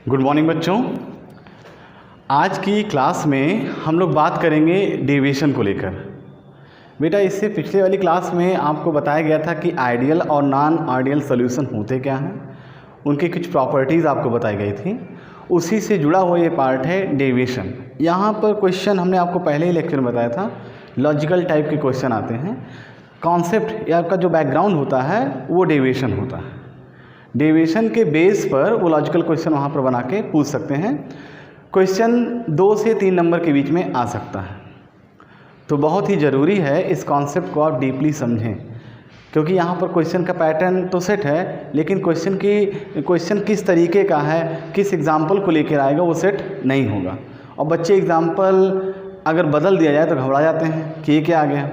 Good morning बच्चों। आज की क्लास में हम लोग बात करेंगे डेविएशन को लेकर। बेटा इससे पिछले वाली क्लास में आपको बताया गया था कि आइडियल और नॉन आइडियल सॉल्यूशन होते क्या हैं, उनकी कुछ प्रॉपर्टीज़ आपको बताई गई थी। उसी से जुड़ा हुआ ये पार्ट है डेविएशन। यहाँ पर क्वेश्चन हमने आपको पहले ही लेक्चर में बताया था, लॉजिकल टाइप के क्वेश्चन आते हैं। कॉन्सेप्ट या आपका जो बैकग्राउंड होता है वो डेविएशन होता है। डेविएशन के बेस पर वो लॉजिकल क्वेश्चन वहाँ पर बना के पूछ सकते हैं। क्वेश्चन 2 से 3 नंबर के बीच में आ सकता है, तो बहुत ही ज़रूरी है इस कॉन्सेप्ट को आप डीपली समझें, क्योंकि यहाँ पर क्वेश्चन का पैटर्न तो सेट है, लेकिन क्वेश्चन किस तरीके का है, किस एग्जाम्पल को लेकर आएगा वो सेट नहीं होगा। और बच्चे एग्जाम्पल अगर बदल दिया जाए तो घबरा जाते हैं कि ये क्या आ गया।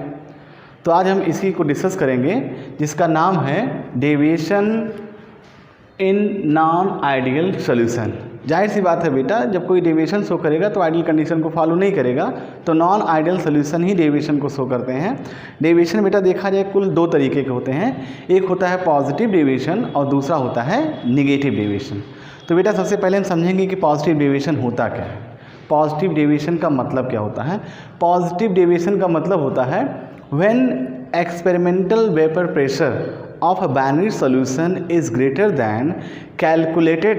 तो आज हम इसी को डिस्कस करेंगे, जिसका नाम है deviation in non ideal solution. जाहिर सी बात है बेटा, जब कोई डेविएशन शो करेगा तो आइडियल कंडीशन को फॉलो नहीं करेगा, तो नॉन आइडियल सॉल्यूशन ही डेविएशन को शो करते हैं। डेविएशन बेटा देखा जाए कुल 2 तरीके के होते हैं, एक होता है पॉजिटिव डेविएशन और दूसरा होता है निगेटिव डेविएशन। तो बेटा सबसे पहले हम समझेंगे कि पॉजिटिव डेविएशन होता क्या है, पॉजिटिव डेविएशन का मतलब क्या होता है। पॉजिटिव डेविएशन का मतलब होता है when experimental vapour pressure of a binary solution is greater than calculated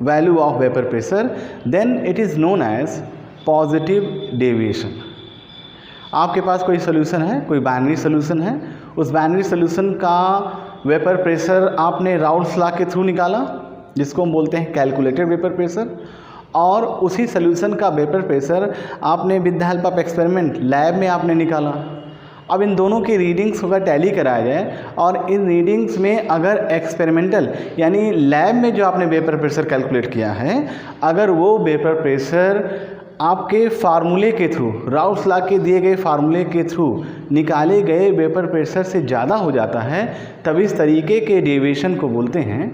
value of vapor pressure, then it is known as positive deviation। आपके पास कोई सोल्यूशन है, कोई बाइनरी सोल्यूशन है, उस बाइनरी सोल्यूशन का वेपर प्रेशर आपने राउल्स लॉ के through निकाला, जिसको हम बोलते हैं कैलकुलेटेड वेपर प्रेशर, और उसी सोल्यूशन का वेपर प्रेशर आपने with the help of experiment lab में आपने निकाला। अब इन दोनों की रीडिंग्स का टैली कराया जाए, और इन रीडिंग्स में अगर एक्सपेरिमेंटल यानी लैब में जो आपने वेपर प्रेशर कैलकुलेट किया है, अगर वो वेपर प्रेशर आपके फार्मूले के थ्रू, राउल्स लॉ के दिए गए फार्मूले के थ्रू निकाले गए वेपर प्रेशर से ज़्यादा हो जाता है, तब इस तरीके के डेविएशन को बोलते हैं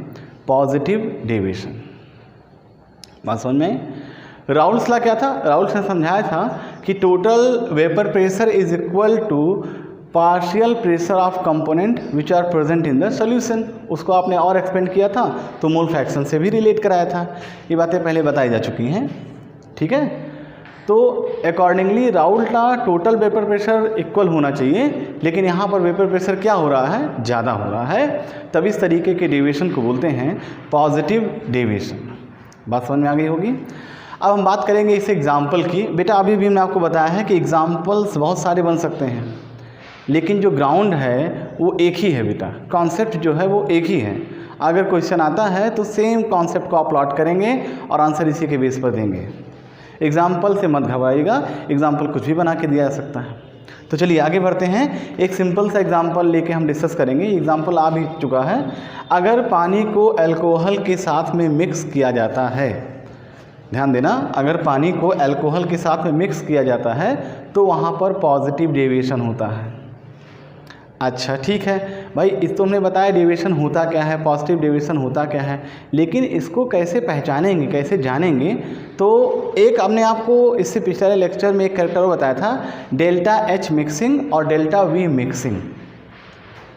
पॉजिटिव डेविएशन। बात समझ में? राउल्स लॉ क्या था? राउल्स ने समझाया था कि total vapour pressure is equal to partial pressure of component which are present in the solution. उसको आपने और एक्सपेंड किया था तो मोल फ्रैक्शन से भी रिलेट कराया था। ये बातें पहले बताई जा चुकी हैं, ठीक है। तो accordingly Raoult's law total vapour pressure equal होना चाहिए, लेकिन यहाँ पर वेपर प्रेशर क्या हो रहा है? ज़्यादा हो रहा है। तब इस तरीके के डेविएशन को बोलते हैं पॉजिटिव डेविएशन। बात समझ में आ गई होगी। अब हम बात करेंगे इस एग्ज़ाम्पल की। बेटा अभी भी मैंने आपको बताया है कि एग्ज़ाम्पल्स बहुत सारे बन सकते हैं, लेकिन जो ग्राउंड है वो एक ही है बेटा, कॉन्सेप्ट जो है वो एक ही है। अगर क्वेश्चन आता है तो सेम कॉन्सेप्ट को आप प्लॉट करेंगे और आंसर इसी के बेस पर देंगे। एग्ज़ाम्पल से मत घबराइएगा, एग्ज़ाम्पल कुछ भी बना के दिया जा सकता है। तो चलिए आगे बढ़ते हैं। एक सिंपल सा एग्ज़ाम्पल लेके हम डिस्कस करेंगे। एग्ज़ाम्पल आ भी चुका है। अगर पानी को अल्कोहल के साथ में मिक्स किया जाता है, ध्यान देना, अगर पानी को अल्कोहल के साथ में मिक्स किया जाता है तो वहाँ पर पॉजिटिव डेविएशन होता है। अच्छा ठीक है भाई, इस तो हमने बताया डेविएशन होता क्या है, पॉजिटिव डेविएशन होता क्या है, लेकिन इसको कैसे पहचानेंगे, कैसे जानेंगे? तो एक हमने आपको इससे पिछले लेक्चर में एक कैरेक्टर बताया था, डेल्टा एच मिक्सिंग और डेल्टा वी मिक्सिंग।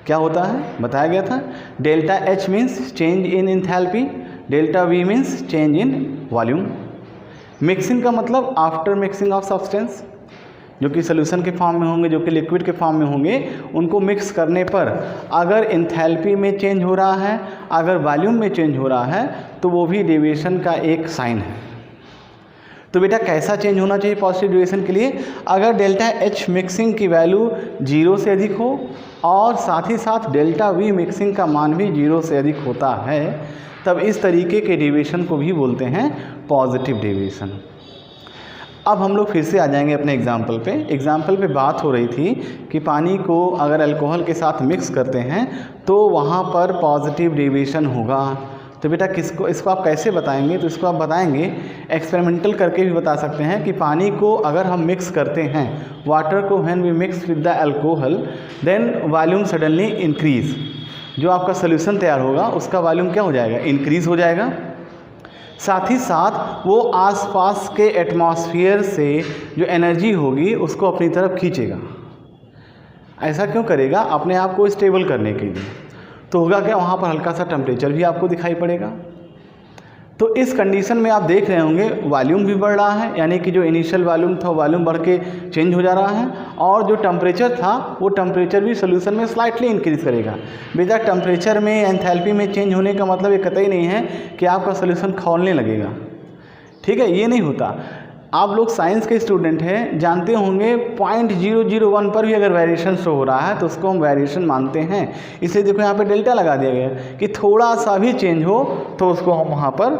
क्या होता है बताया गया था। Delta H means change in enthalpy, delta we means change in volume. Mixing का मतलब आफ्टर मिक्सिंग ऑफ सब्सटेंस, जो कि सोल्यूशन के फॉर्म में होंगे, जो कि लिक्विड के फॉर्म में होंगे, उनको मिक्स करने पर अगर एंथैल्पी में चेंज हो रहा है, अगर वॉल्यूम में चेंज हो रहा है, तो वो भी डेविएशन का एक साइन है। तो बेटा कैसा चेंज होना चाहिए पॉजिटिव डेविएशन के लिए? अगर डेल्टा एच मिक्सिंग की वैल्यू 0 से अधिक हो और साथ ही साथ डेल्टा वी मिक्सिंग का मान भी 0 से अधिक होता है, तब इस तरीके के डेविएशन को भी बोलते हैं पॉजिटिव डेविएशन। अब हम लोग फिर से आ जाएंगे अपने एग्जाम्पल पे। एग्जाम्पल पे बात हो रही थी कि पानी को अगर अल्कोहल के साथ मिक्स करते हैं तो वहाँ पर पॉजिटिव डेविएशन होगा। तो बेटा इसको आप कैसे बताएंगे? तो इसको आप बताएंगे एक्सपेरिमेंटल करके भी बता सकते हैं कि पानी को अगर हम मिक्स करते हैं, वाटर को when we mix with the alcohol, then volume suddenly increase. जो आपका सोल्यूशन तैयार होगा उसका वॉल्यूम क्या हो जाएगा? इंक्रीज़ हो जाएगा। साथ ही साथ वो आसपास के एटमॉस्फेयर से जो एनर्जी होगी उसको अपनी तरफ खींचेगा। ऐसा क्यों करेगा? अपने आप को स्टेबल करने के लिए। तो होगा क्या, वहाँ पर हल्का सा टेम्परेचर भी आपको दिखाई पड़ेगा। तो इस कंडीशन में आप देख रहे होंगे वॉल्यूम भी बढ़ रहा है, यानी कि जो इनिशियल वॉल्यूम था वॉल्यूम बढ़ के चेंज हो जा रहा है, और जो टेम्परेचर था वो टेम्परेचर भी सोल्यूशन में स्लाइटली इंक्रीज़ करेगा। बेटा टेम्परेचर में एंथैल्पी में चेंज होने का मतलब ये कतई नहीं है कि आपका सोल्यूशन खौलने लगेगा, ठीक है, ये नहीं होता। आप लोग साइंस के स्टूडेंट हैं, जानते होंगे 0.001 पर भी अगर वेरिएशन शो हो रहा है तो उसको हम वेरिएशन मानते हैं। इसलिए देखो यहाँ पे डेल्टा लगा दिया गया कि थोड़ा सा भी चेंज हो तो उसको हम वहाँ पर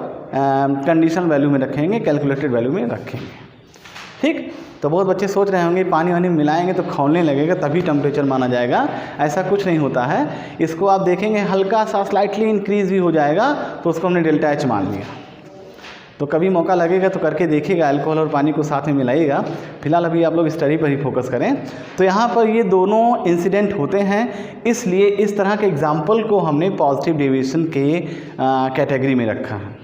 कंडीशनल वैल्यू में रखेंगे, कैलकुलेटेड वैल्यू में रखेंगे, ठीक। तो बहुत बच्चे सोच रहे होंगे पानी वानी मिलाएंगे तो खौलने लगेगा तभी टेम्परेचर माना जाएगा, ऐसा कुछ नहीं होता है। इसको आप देखेंगे हल्का सा स्लाइटली इंक्रीज़ भी हो जाएगा तो उसको हमने डेल्टा एच मान लिया। तो कभी मौका लगेगा तो करके देखिएगा, अल्कोहल और पानी को साथ में मिलाइएगा। फिलहाल अभी आप लोग स्टडी पर ही फोकस करें। तो यहाँ पर ये दोनों इंसिडेंट होते हैं, इसलिए इस तरह के एग्जाम्पल को हमने पॉजिटिव डेविएशन के कैटेगरी में रखा है,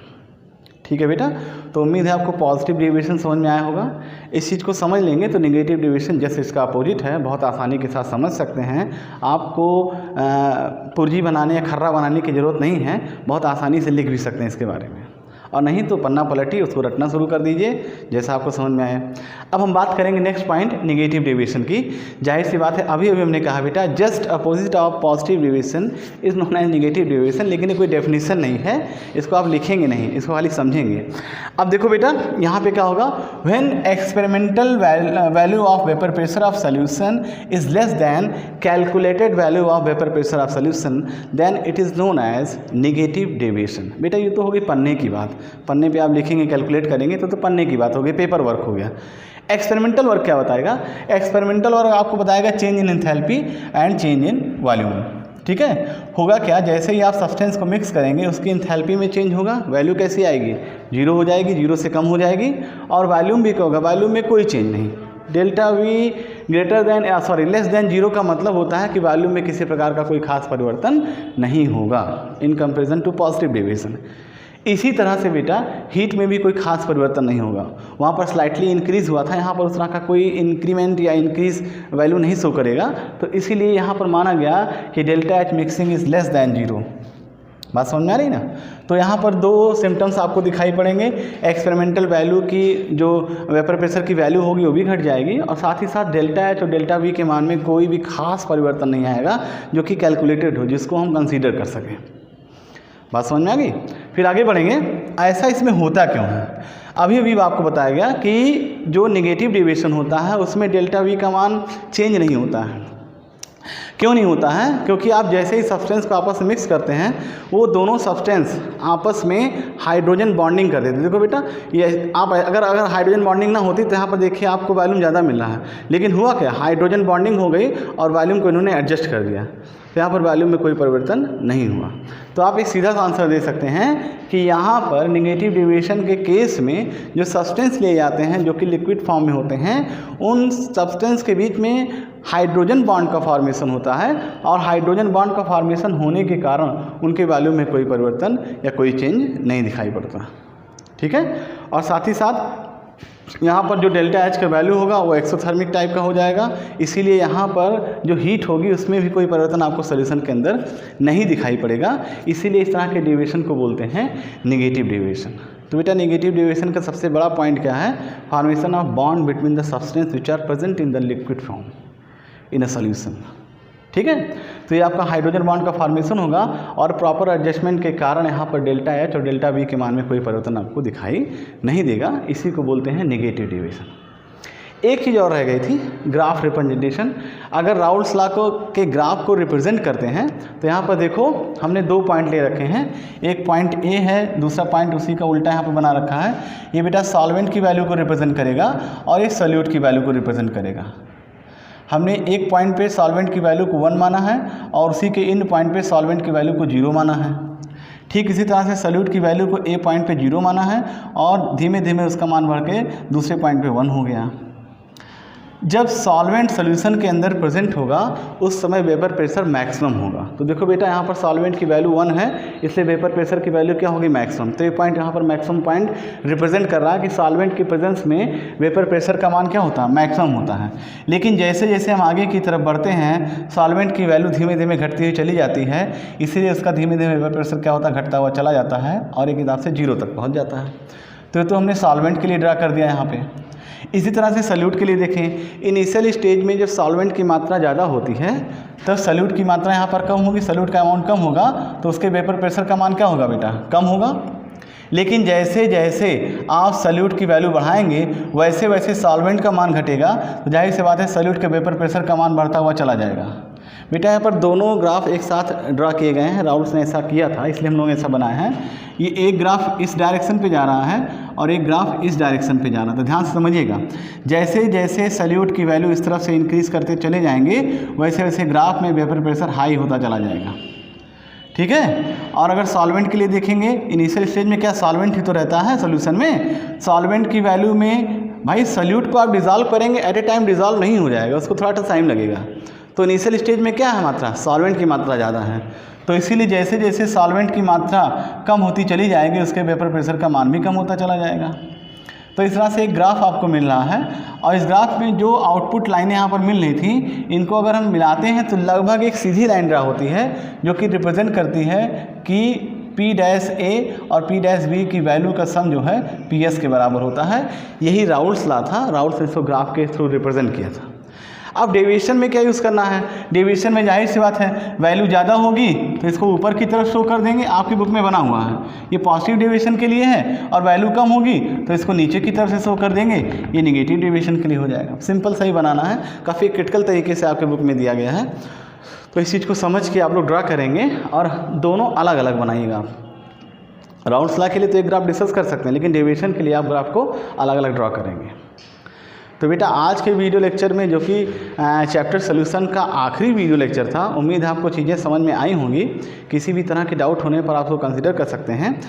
ठीक है बेटा। तो उम्मीद है आपको पॉजिटिव डेविएशन समझ में आया होगा। इस चीज़ को समझ लेंगे तो नेगेटिव डेविएशन जैसे इसका अपोजिट है, बहुत आसानी के साथ समझ सकते हैं। आपको पुर्जी बनाने या खर्रा बनाने की ज़रूरत नहीं है, बहुत आसानी से लिख भी सकते हैं इसके बारे में, और नहीं तो पन्ना पलटी उसको रटना शुरू कर दीजिए जैसा आपको समझ में आए। अब हम बात करेंगे नेक्स्ट पॉइंट नेगेटिव डेविएशन की। जाहिर सी बात है अभी हमने कहा बेटा just opposite of positive deviation is known as negative deviation, लेकिन ये कोई डेफिनेशन नहीं है, इसको आप लिखेंगे नहीं, इसको खाली समझेंगे। अब देखो बेटा यहाँ पे क्या होगा, when experimental value of vapour pressure of solution is less than calculated value of vapour pressure of solution then it is known as negative deviation. बेटा ये तो होगी पन्ने की बात, पन्ने पे आप लिखेंगे कैलकुलेट करेंगे तो पन्ने की बात होगी, पेपर वर्क हो गया। एक्सपेरिमेंटल वर्क क्या बताएगा, एक्सपेरिमेंटल वर्क आपको बताएगा change in enthalpy and change in volume, ठीक है। होगा क्या, जैसे ही आप सब्सटेंस को मिक्स करेंगे उसकी एंथैल्पी में चेंज होगा, वैल्यू कैसी आएगी, 0 हो जाएगी, 0 से कम हो जाएगी, और वॉल्यूम भी क्या होगा, वॉल्यूम में कोई चेंज नहीं। Delta V greater than less than 0 का मतलब होता है कि वॉल्यूम में किसी प्रकार का कोई खास परिवर्तन नहीं होगा in comparison to positive deviation. इसी तरह से बेटा हीट में भी कोई खास परिवर्तन नहीं होगा, वहाँ पर स्लाइटली इंक्रीज़ हुआ था, यहाँ पर उस तरह का कोई इंक्रीमेंट या इंक्रीज वैल्यू नहीं शो करेगा, तो इसीलिए यहाँ पर माना गया कि delta H mixing is less than 0। बात समझ में आ रही ना। तो यहाँ पर 2 सिम्टम्स आपको दिखाई पड़ेंगे, एक्सपेरिमेंटल वैल्यू की जो वेपर प्रेशर की वैल्यू होगी वो भी घट जाएगी, और साथ ही साथ डेल्टा एच और डेल्टा वी के मान में कोई भी खास परिवर्तन नहीं आएगा जो कि कैलकुलेटेड हो, जिसको हम कंसीडर कर सकें। बात समझ में आ गई। फिर आगे बढ़ेंगे, ऐसा इसमें होता क्यों है। अभी आपको बताया गया कि जो नेगेटिव डेविएशन होता है उसमें डेल्टा वी का मान चेंज नहीं होता है। क्यों नहीं होता है, क्योंकि आप जैसे ही सब्सटेंस को आपस में मिक्स करते हैं वो दोनों सब्सटेंस आपस में हाइड्रोजन बॉन्डिंग कर देते हैं। देखो बेटा ये आप अगर हाइड्रोजन बॉन्डिंग ना होती तो यहाँ पर देखिए आपको वॉल्यूम ज़्यादा मिल रहा है, लेकिन हुआ क्या, हाइड्रोजन बॉन्डिंग हो गई और वॉल्यूम को इन्होंने एडजस्ट कर दिया, तो यहाँ पर वॉल्यूम में कोई परिवर्तन नहीं हुआ। तो आप एक सीधा सा आंसर दे सकते हैं कि यहाँ पर नेगेटिव डेविएशन के केस में जो सब्सटेंस लिए जाते हैं जो कि लिक्विड फॉर्म में होते हैं, उन सब्सटेंस के बीच में हाइड्रोजन बॉन्ड का फॉर्मेशन होता है, और हाइड्रोजन बॉन्ड का फॉर्मेशन होने के कारण उनके वॉल्यूम में कोई परिवर्तन या कोई चेंज नहीं दिखाई पड़ता, ठीक है। और साथ ही साथ यहाँ पर जो डेल्टा एच का वैल्यू होगा वो एक्सोथर्मिक टाइप का हो जाएगा, इसीलिए यहाँ पर जो हीट होगी उसमें भी कोई परिवर्तन आपको सोल्यूशन के अंदर नहीं दिखाई पड़ेगा, इसीलिए इस तरह के डेविएशन को बोलते हैं नेगेटिव डेविएशन। तो बेटा नेगेटिव डेविएशन का सबसे बड़ा पॉइंट क्या है, formation of bond between the substance which are present in the liquid form in a solution, ठीक है। तो ये आपका हाइड्रोजन बॉन्ड का फॉर्मेशन होगा, और प्रॉपर एडजस्टमेंट के कारण यहाँ पर डेल्टा एच और डेल्टा वी के मान में कोई परिवर्तन आपको दिखाई नहीं देगा, इसी को बोलते हैं नेगेटिव डेविएशन। एक चीज़ और रह गई थी, ग्राफ रिप्रेजेंटेशन। अगर राउल्स लॉ के ग्राफ को रिप्रेजेंट करते हैं तो यहाँ पर देखो हमने 2 पॉइंट ले रखे हैं, एक पॉइंट ए है, दूसरा पॉइंट उसी का उल्टा यहाँ पर बना रखा है। ये बेटा सॉल्वेंट की वैल्यू को रिप्रेजेंट करेगा और एक सॉल्यूट की वैल्यू को रिप्रेजेंट करेगा। हमने एक पॉइंट पे सॉल्वेंट की वैल्यू को 1 माना है और उसी के इन पॉइंट पे सॉल्वेंट की वैल्यू को 0 माना है। ठीक इसी तरह से सॉल्यूट की वैल्यू को ए पॉइंट पे 0 माना है और धीमे धीमे उसका मान बढ़ के दूसरे पॉइंट पे 1 हो गया। जब सॉल्वेंट सोल्यूशन के अंदर प्रेजेंट होगा उस समय वेपर प्रेशर मैक्सिमम होगा। तो देखो बेटा यहाँ पर सॉल्वेंट की वैल्यू 1 है, इसलिए वेपर प्रेशर की वैल्यू क्या होगी, मैक्सिमम। तो ये पॉइंट यहाँ पर मैक्सिमम पॉइंट रिप्रेजेंट कर रहा है कि सॉल्वेंट की प्रेजेंस में वेपर प्रेशर का मान क्या होता है, मैक्सिमम होता है। लेकिन जैसे जैसे हम आगे की तरफ बढ़ते हैं सॉल्वेंट की वैल्यू धीमे धीमे घटती हुई चली जाती है, इसीलिए उसका धीमे धीमे वेपर प्रेशर क्या होता है, घटता हुआ चला जाता है और एक हिसाब से 0 तक पहुँच जाता है। तो हमने सॉल्वेंट के लिए ड्रा कर दिया यहाँ पे। इसी तरह से सॉल्यूट के लिए देखें, इनिशियल स्टेज में जब सॉल्वेंट की मात्रा ज़्यादा होती है तब सॉल्यूट की मात्रा यहाँ पर कम होगी, सॉल्यूट का अमाउंट कम होगा तो उसके वेपर प्रेशर का मान क्या होगा बेटा, कम होगा। लेकिन जैसे जैसे आप सॉल्यूट की वैल्यू बढ़ाएंगे वैसे वैसे सॉल्वेंट का मान घटेगा, तो जाहिर सी बात है सॉल्यूट के वेपर प्रेशर का मान बढ़ता हुआ चला जाएगा। बेटा यहाँ पर दोनों ग्राफ एक साथ ड्रा किए गए हैं, राउल्स ने ऐसा किया था इसलिए हम लोग ऐसा बनाए हैं। ये एक ग्राफ इस डायरेक्शन पे जा रहा है और एक ग्राफ इस डायरेक्शन पे जा रहा है। तो ध्यान से समझिएगा, जैसे जैसे सॉल्यूट की वैल्यू इस तरफ से इंक्रीज़ करते चले जाएंगे वैसे वैसे ग्राफ में वेपर प्रेशर हाई होता चला जाएगा, ठीक है। और अगर सॉल्वेंट के लिए देखेंगे, इनिशियल स्टेज में क्या सॉल्वेंट ही तो रहता है सॉल्यूशन में। सॉल्वेंट की वैल्यू में भाई सॉल्यूट को आप डिज़ोल्व करेंगे एट ए टाइम डिज़ोल्व नहीं हो जाएगा, उसको थोड़ा सा टाइम लगेगा। तो इनिशियल स्टेज में क्या है मात्रा, सॉल्वेंट की मात्रा ज़्यादा है, तो इसीलिए जैसे जैसे सॉल्वेंट की मात्रा कम होती चली जाएगी उसके वेपर प्रेशर का मान भी कम होता चला जाएगा। तो इस तरह से एक ग्राफ आपको मिल रहा है और इस ग्राफ में जो आउटपुट लाइनें यहाँ पर मिल रही थी इनको अगर हम मिलाते हैं तो लगभग एक सीधी लाइन ड्रा होती है जो कि रिप्रेजेंट करती है कि P' और P' की वैल्यू का सम जो है PS के बराबर होता है। यही राउल्स लॉ था, राउल्स ने इसको ग्राफ के थ्रू रिप्रेजेंट किया था। अब डेविएशन में क्या यूज़ करना है, डेविएशन में जाहिर सी बात है वैल्यू ज़्यादा होगी तो इसको ऊपर की तरफ शो कर देंगे, आपकी बुक में बना हुआ है ये पॉजिटिव डेविएशन के लिए है, और वैल्यू कम होगी तो इसको नीचे की तरफ से शो कर देंगे, ये नेगेटिव डेविएशन के लिए हो जाएगा। सिंपल सही बनाना है, काफ़ी क्रिटिकल तरीके से आपके बुक में दिया गया है। तो इस चीज़ को समझ के आप लोग ड्रा करेंगे और दोनों अलग अलग बनाइएगा आप। राउल्स लॉ के लिए तो एक ग्राफ डिस्कस कर सकते हैं लेकिन डेविएशन के लिए आप ग्राफ को अलग अलग ड्रा करेंगे। तो बेटा आज के वीडियो लेक्चर में जो कि चैप्टर सोल्यूशन का आखिरी वीडियो लेक्चर था, उम्मीद है आपको चीज़ें समझ में आई होंगी। किसी भी तरह के डाउट होने पर आप उसको कंसिडर कर सकते हैं।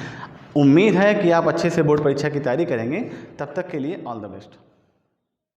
उम्मीद है कि आप अच्छे से बोर्ड परीक्षा की तैयारी करेंगे। तब तक के लिए ऑल द बेस्ट।